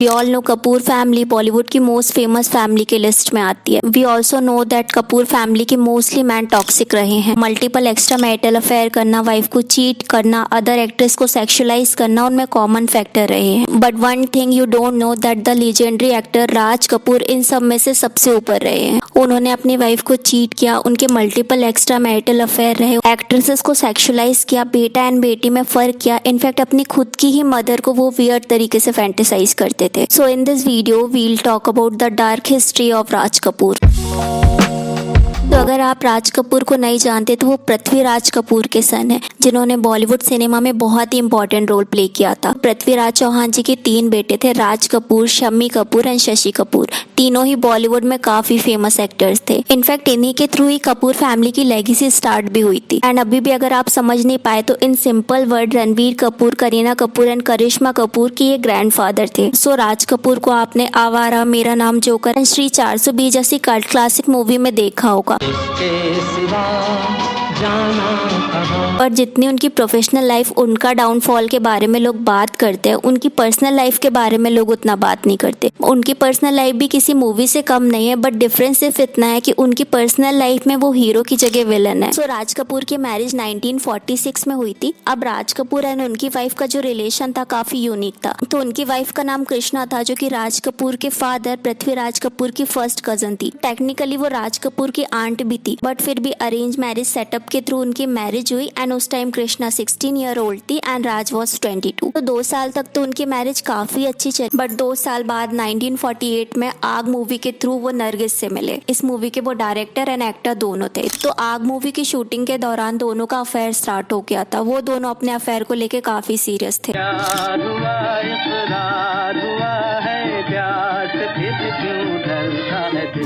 We all know Kapoor family Bollywood की most famous family के list में आती है। We also know that Kapoor family के मोस्टली मैन टॉक्सिक रहे हैं। मल्टीपल एक्स्ट्रा मैरिटल अफेयर करना, वाइफ को चीट करना, अदर एक्ट्रेस को सेक्सुअलाइज करना उनमें कॉमन फैक्टर रहे हैं। But one thing you don't know that the legendary actor Raj Kapoor इन सब में से सबसे ऊपर रहे हैं। उन्होंने अपनी वाइफ को चीट किया, उनके मल्टीपल एक्स्ट्रा मैरिटल अफेयर रहे, एक्ट्रेसेस को सेक्सुअलाइज किया, बेटा एंड बेटी में फर्क किया, इनफैक्ट अपनी खुद की ही मदर को वो वियर्ड तरीके से फैंटेसाइज करते थे। So in this video we'll talk about the dark history of Raj Kapoor। तो अगर आप राज कपूर को नहीं जानते तो वो पृथ्वीराज कपूर के सन है, जिन्होंने बॉलीवुड सिनेमा में बहुत ही इंपॉर्टेंट रोल प्ले किया था। पृथ्वीराज चौहान जी के 3 बेटे थे, राज कपूर, शम्मी कपूर एंड शशि कपूर। तीनों ही बॉलीवुड में काफी फेमस एक्टर्स थे। इनफैक्ट इन्हीं के थ्रू ही कपूर फैमिली की लेगेसी स्टार्ट भी हुई थी। एंड अभी भी अगर आप समझ नहीं पाए तो in simple word Ranbir Kapoor, Kareena Kapoor and Karisma Kapoor की ये ग्रैंडफादर थे। सो राज कपूर को आपने आवारा, मेरा नाम जोकर एंड श्री 420 जैसी कल्ट क्लासिक मूवी में देखा होगा। पर जितनी उनकी प्रोफेशनल लाइफ, उनका डाउनफॉल के बारे में लोग बात करते हैं, उनकी पर्सनल लाइफ के बारे में लोग उतना बात नहीं करते। उनकी पर्सनल लाइफ भी किसी मूवी से कम नहीं है, बट डिफरेंस सिर्फ इतना है कि उनकी पर्सनल लाइफ में वो हीरो की जगह विलन है। सो राज कपूर की मैरिज 1946 में हुई थी। अब राज कपूर एंड उनकी वाइफ का जो रिलेशन था काफी यूनिक था। तो उनकी वाइफ का नाम कृष्णा था, जो कि राज कपूर के फादर पृथ्वीराज कपूर की फर्स्ट कजन थी। टेक्निकली वो राज कपूर की आंट भी थी, बट फिर भी अरेंज मैरिज सेटअप के थ्रू उनकी मैरिज हुई। एंड उस टाइम कृष्णा 16 ईयर ओल्ड थी एंड राज वॉज 22। तो 2 साल तक तो उनकी मैरिज काफी अच्छी चली, बट 2 साल बाद 1948 में आग मूवी के थ्रू वो नरगिस से मिले। इस मूवी के वो डायरेक्टर एंड एक्टर दोनों थे। तो आग मूवी की शूटिंग के दौरान दोनों का अफेयर स्टार्ट हो गया था। वो दोनों अपने अफेयर को लेके काफी सीरियस थे।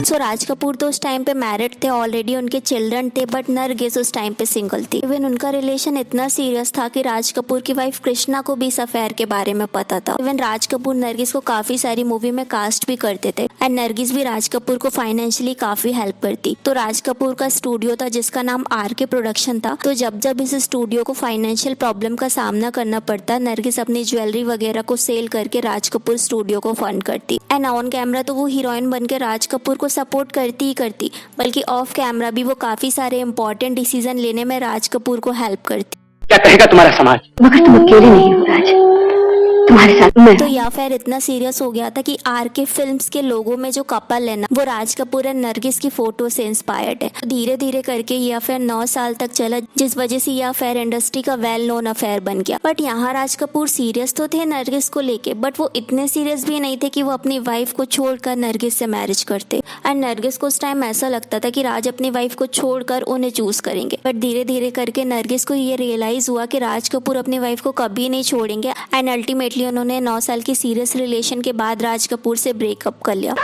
सो राज कपूर तो उस टाइम पे मैरिड थे, ऑलरेडी उनके चिल्ड्रन थे, बट नरगिस उस टाइम पे सिंगल थी। इवन उनका रिलेशन इतना सीरियस था कि राज कपूर की वाइफ कृष्णा को भी इस अफेयर के बारे में पता था। इवन राज कपूर नरगिस को काफी सारी मूवी में कास्ट भी करते थे एंड नरगिस भी राज कपूर को फाइनेंशियली काफी हेल्प करती। तो राज कपूर का स्टूडियो था जिसका नाम RK प्रोडक्शन था। तो जब जब इस स्टूडियो को फाइनेंशियल प्रॉब्लम का सामना करना पड़ता, नरगिस अपनी ज्वेलरी वगैरह को सेल करके राज कपूर स्टूडियो को फंड करती। एंड ऑन कैमरा तो वो हीरोइन बन के राज कपूर को सपोर्ट करती ही करती, बल्कि ऑफ कैमरा भी वो काफी सारे इंपॉर्टेंट डिसीजन लेने में राज कपूर को हेल्प करती। क्या कहेगा तुम्हारा समाज? मगर तुम अकेले नहीं हो राज, तुम्हारे साथ मैं। तो यह अफेयर इतना सीरियस हो गया था कि RK फिल्म्स के लोगो में जो कपल है ना, वो राज कपूर और नरगिस की फोटो से इंस्पायर्ड है। धीरे धीरे करके ये अफेयर 9 साल तक चला, जिस वजह से यह अफेयर इंडस्ट्री का वेल नोन अफेयर बन गया। बट यहाँ राज कपूर सीरियस तो थे नरगिस को लेके, बट वो इतने सीरियस भी नहीं थे कि वो अपनी वाइफ को छोड़कर नरगिस से मैरिज करते। एंड नरगिस को उस टाइम ऐसा लगता था कि राज अपनी वाइफ को छोड़कर उन्हें चूज करेंगे। बट धीरे धीरे करके नरगिस को ये रियलाइज हुआ कि राज कपूर अपनी वाइफ को कभी नहीं छोड़ेंगे। एंड अल्टीमेटली उन्होंने 9 साल की सीरियस रिलेशन के बाद राज कपूर से ब्रेकअप कर लिया।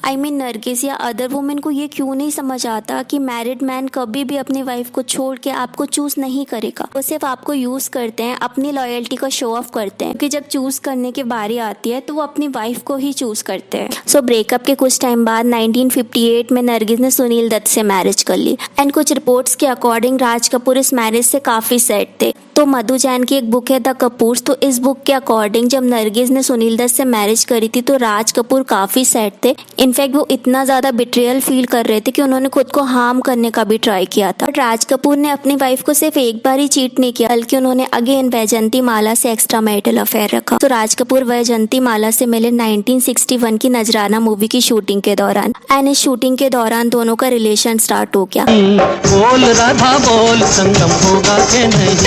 I mean, नरगिस या अदर वुमेन को ये क्यों नहीं समझ आता कि मैरिड मैन कभी भी अपनी वाइफ को छोड़ के आपको चूज नहीं करेगा। वो सिर्फ आपको यूज करते हैं, अपनी लॉयल्टी का शो ऑफ करते हैं, क्योंकि जब चूज करने की बारी आती है तो वो अपनी वाइफ को ही चूज करते हैं। सो ब्रेकअप के कुछ टाइम बाद 1958 में नरगिस ने सुनील दत्त से मैरिज कर ली। एंड कुछ रिपोर्ट्स के अकॉर्डिंग राज कपूर इस मैरिज से काफी सैड थे। तो मधु जैन की एक बुक है द कपूर्स, तो इस बुक के अकॉर्डिंग जब नरगिस ने सुनील दत्त से मैरिज करी थी तो राज कपूर काफी सैड थे। इनफैक्ट वो इतना ज्यादा बिट्रियल फील कर रहे थे कि उन्होंने खुद को हार्म करने का भी ट्राई किया था। बट राज कपूर ने अपनी वाइफ को सिर्फ एक बार ही चीट नहीं किया, बल्कि उन्होंने अगेन वैजंती माला से एक्स्ट्रा मैरिटल अफेयर रखा। तो राज कपूर वैजंती माला से मिले 1961 की नजराना मूवी की शूटिंग के दौरान। एंड इस शूटिंग के दौरान दोनों का रिलेशन स्टार्ट हो गया। बोल राधा बोल, संगम होगा कि नहीं?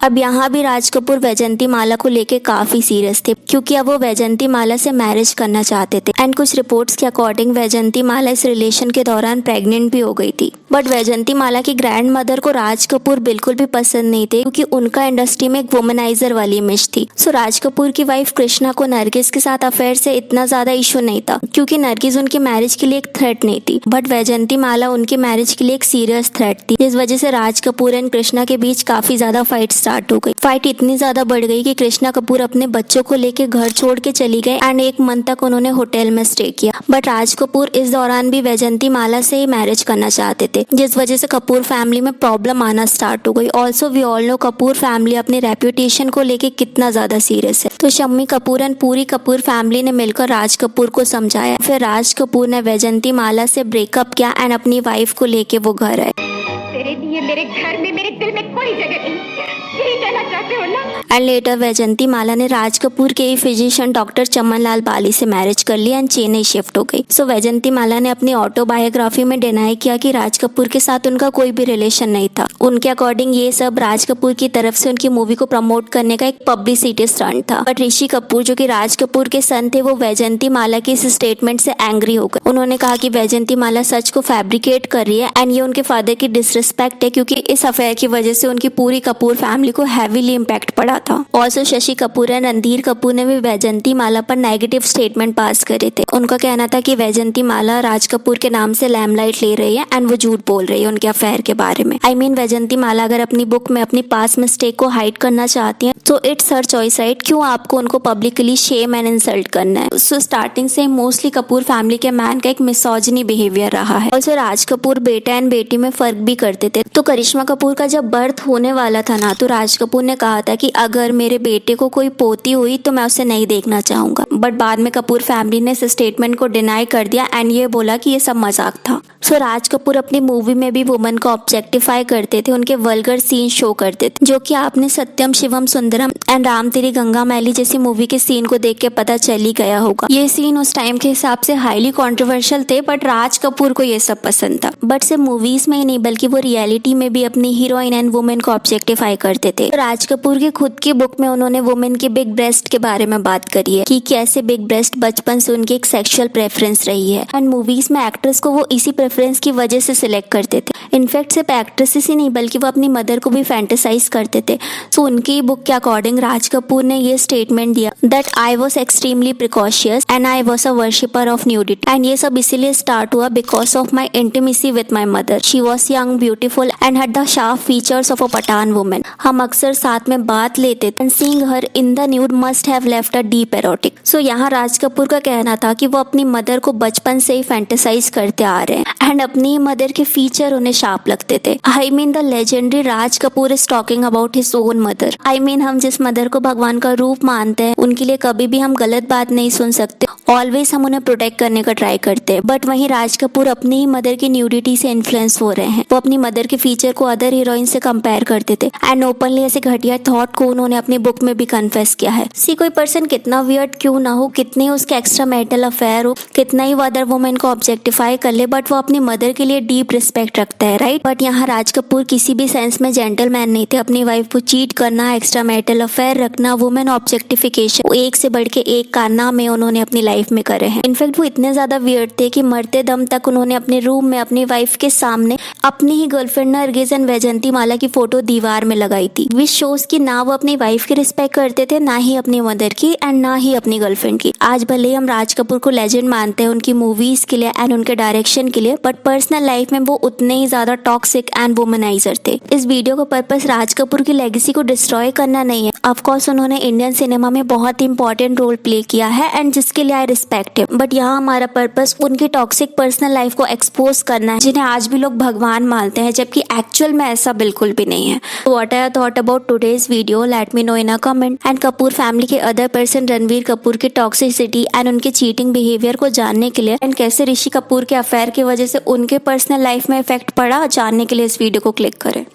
अब यहाँ भी राज कपूर वैजंती माला को लेके काफी सीरियस थे, क्योंकि अब वो वैजंती माला से मैरिज करना चाहते थे। एंड कुछ रिपोर्ट्स के अकॉर्डिंग वैजंती माला इस रिलेशन के दौरान प्रेग्नेंट भी हो गई थी। बट वैजंती माला की ग्रैंड मदर को राज कपूर बिल्कुल भी पसंद नहीं थे, क्योंकि उनका इंडस्ट्री में एक वुमनाइजर वाली इमेज थी। सो राज कपूर की वाइफ कृष्णा को नरगिस के साथ अफेयर से इतना ज्यादा इशू नहीं था, क्योंकि नरगिस उनकी मैरिज के लिए एक थ्रेट नहीं थी। बट वैजंती माला उनकी मैरिज के लिए एक सीरियस थ्रेट थी, जिस वजह से राज कपूर एंड कृष्णा के बीच काफी ज्यादा फाइट स्टार्ट हो गई। फाइट इतनी ज्यादा बढ़ गई कि कृष्णा कपूर अपने बच्चों को लेके घर छोड़ के चली गई एंड 1 मंथ तक उन्होंने होटल में स्टे किया। बट राज कपूर इस दौरान भी वैजंती माला से ही मैरिज करना चाहते थे। थे, जिस वजह से कपूर फैमिली में प्रॉब्लम आना स्टार्ट हो गई। Also we all know Kapoor family अपनी रेपुटेशन को लेके कितना ज्यादा सीरियस है। तो शम्मी कपूर एंड पूरी कपूर फैमिली ने मिलकर राज कपूर को समझाया। फिर राज कपूर ने वैजंती माला से ब्रेकअप किया एंड अपनी वाइफ को लेके वो घर आए। तेरे लिए मेरे घर में, मेरे दिल में कोई जगह नहीं, यही कहना चाहते हो ना? एंड लेटर वैजंती माला ने राज कपूर के फिजिशियन डॉक्टर चमन लाल बाली से मैरिज कर लिया एंड चेन्नई शिफ्ट हो गई। सो वैजंती माला ने अपनी ऑटोबायोग्राफी में डिनाई किया कि राज कपूर के साथ उनका कोई भी रिलेशन नहीं था। उनके अकॉर्डिंग ये सब राज कपूर की तरफ से उनकी मूवी को प्रमोट करने का एक पब्लिसिटी स्टंट था। बट ऋषि कपूर जो कि राज कपूर के सन थे, वो वैजंती माला के इस स्टेटमेंट से एंग्री हो गए। उन्होंने कहा कि वैजंती माला सच को फैब्रिकेट कर रही है एंड ये उनके फादर की डिसरिस्पेक्ट है, क्योंकि इस अफेयर की वजह से उनकी पूरी कपूर फैमिली को हैवीली इम्पैक्ट पड़ा था। ऑल्सो शशि कपूर एंड रणधीर कपूर ने भी वैजंती माला पर नेगेटिव स्टेटमेंट पास करे थे। उनका कहना था कि वैजंती माला राज कपूर के नाम से लैमलाइट ले रही है एंड वो झूठ बोल रही है उनके अफेयर के बारे में। आई मीन वैजंती माला अगर अपनी बुक में अपनी पास्ट मिस्टेक को हाइड करना चाहती है तो इट्स हर चॉइस, राइट? क्यों आपको उनको पब्लिकली शेम एंड इंसल्ट करना है? सो स्टार्टिंग से मोस्टली कपूर फैमिली के मैन का एक मिसोजिनी बिहेवियर रहा है। ऑल्सो राज कपूर बेटा एंड बेटी में फर्क भी करते थे। तो करिश्मा कपूर का जब बर्थ होने वाला था ना, तो राज कपूर ने कहा था कि अगर मेरे बेटे को कोई पोती हुई तो मैं उसे नहीं देखना चाहूंगा। बट बाद में कपूर फैमिली ने इस स्टेटमेंट को डिनाई कर दिया एंड ये बोला कि ये सब मजाक था। सो राज कपूर अपनी मूवी में भी वुमन को ऑब्जेक्टिफाई करते थे, उनके वल्गर सीन शो करते थे, जो कि आपने सत्यम शिवम सुंदरम एंड राम तेरी गंगा मैली जैसी मूवी के सीन को देख के पता चल ही गया होगा। ये सीन उस टाइम के हिसाब से हाईली कॉन्ट्रोवर्शियल थे, बट राज कपूर को ये सब पसंद था। बट सिर्फ मूवीज में ही नहीं बल्कि वो रियलिटी में भी अपनी हीरोइन एंड वुमेन को ऑब्जेक्टिफाई करते थे। तो राज कपूर की खुद की बुक में उन्होंने वुमेन की बिग ब्रेस्ट के बारे में बात करी है कि कैसे बिग ब्रेस्ट बचपन से उनकी एक सेक्सुअल प्रेफरेंस रही है एंड मूवीज में एक्ट्रेस को वो इसी प्रेफरेंस की वजह से सिलेक्ट करते थे। इनफैक्ट सिर्फ एक्ट्रेसेस ही नहीं बल्कि वो अपनी मदर को भी फैंटेसाइज करते थे। सो उनकी बुक के अकॉर्डिंग राज कपूर ने ये स्टेटमेंट दिया that I was extremely precocious and I was a worshipper of nudity and ये सब इसीलिए स्टार्ट हुआ because of my intimacy with my mother. She was young, beautiful and had the sharp features of a Pathan women. हम अक्सर साथ में बात लेते थे and seeing her in the nude must have left a deep erotic. So यहाँ राज कपूर का कहना था कि वो अपनी मदर को बचपन से ही फैंटेसाइज करते आ रहे हैं एंड अपनी मदर के फीचर उन्हें शार्प लगते थे। I mean the legendary Raj Kapoor is talking about his own mother. I mean हम जिस मदर को भगवान का रूप मानते हैं उनके लिए कभी भी हम गलत बात नहीं सुन सकते। ऑलवेज हम उन्हें प्रोटेक्ट करने का ट्राई करते हैं। बट वहीं राज कपूर अपनी ही मदर की न्यूडिटी से इन्फ्लुएंस हो रहे हैं। वो अपनी मदर के फीचर को अदर हीरोइन से कंपेयर करते थे एंड ओपनली ऐसे घटिया थॉट को उन्होंने अपनी बुक में भी कन्फेस किया है। सी कोई पर्सन कितना वियर्ड क्यों ना हो, कितने ही उसके एक्स्ट्रा मैरिटल अफेयर हो, कितना ही वो अदर वुमेन को ऑब्जेक्टिफाई कर ले, बट वो अपनी मदर के लिए डीप रिस्पेक्ट रखता है, राइट? बट यहाँ राज कपूर किसी भी सेंस में जेंटलमैन नहीं थे। अपनी वाइफ को चीट करना, एक्स्ट्रा मैरिटल अफेयर रखना, वुमेन ऑब्जेक्टिफिकेशन, एक से बढ़ के एक कारनामे उन्होंने अपनी लाइफ में करे हैं। इनफैक्ट वो इतने ज्यादा वियर्ड थे कि मरते दम तक उन्होंने अपने रूम में अपनी वाइफ के सामने अपनी ही गर्लफ्रेंड नरगिस एंड वैजंती माला की फोटो दीवार में लगाई थी। विच शोज कि ना वो अपनी वाइफ की रिस्पेक्ट करते थे, ना ही अपनी मदर की एंड ना ही अपनी गर्लफ्रेंड की। आज भले ही हम राज कपूर को लेजेंड मानते हैं उनकी मूवीज के लिए एंड उनके डायरेक्शन के लिए, बट पर्सनल लाइफ में वो उतने ही ज्यादा टॉक्सिक एंड वुमनाइजर थे। इस वीडियो का पर्पस राज कपूर की लेगेसी को डिस्ट्रॉय करना नहीं है। ऑफ कोर्स उन्होंने इंडियन सिनेमा में बहुत इंपॉर्टेंट रोल प्ले किया है एंड जिसके लिए आई रिस्पेक्ट हिम, बट यहाँ हमारा पर्पस उनकी टॉक्सिक पर्सनल लाइफ को एक्सपोज करना है, जिन्हें आज भी लोग भगवान मानते हैं, जबकि एक्चुअल में ऐसा बिल्कुल भी नहीं है। What I thought about today's video, let me know in a comment. And Kapoor family के अदर पर्सन रणवीर कपूर की टॉक्सिसिटी एंड उनके चीटिंग बिहेवियर को जानने के लिए एंड कैसे ऋषि कपूर के अफेयर की वजह से उनके पर्सनल लाइफ में इफेक्ट पड़ा, जानने के लिए इस वीडियो को क्लिक करें।